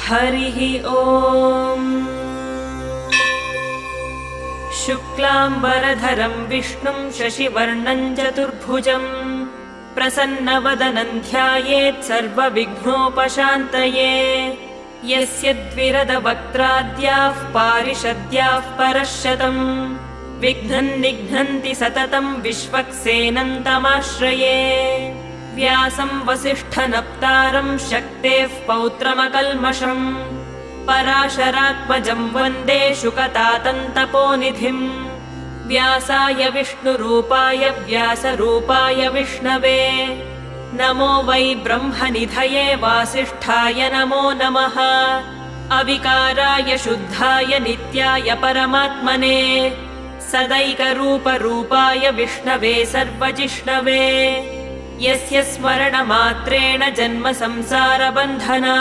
हरिः ॐ। शुक्लाम्बरधरं विष्णुं शशिवर्णं चतुर्भुजं प्रसन्नवदनं ध्यायेत् सर्वविघ्नोपशान्तये। यस्य द्विरदवक्त्राद्याः पारिषद्याः परश्शतम् विघ्नं निघ्नन्ति सततं विश्वक्सेनं तमाश्रये। व्यासं वसिष्ठनप्तारं शक्तेः पौत्रमकल्मषम् पराशरात्मजं वन्दे शुकतातन्तपोनिधिम्। व्यासाय विष्णुरूपाय व्यासरूपाय विष्णवे नमो वै ब्रह्मनिधये वासिष्ठाय नमो नमः। अविकाराय शुद्धाय नित्याय परमात्मने सदैकरूपरूपाय विष्णवे सर्वजिष्णवे। यस्य स्मरणमात्रेण जन्म संसारबन्धनात्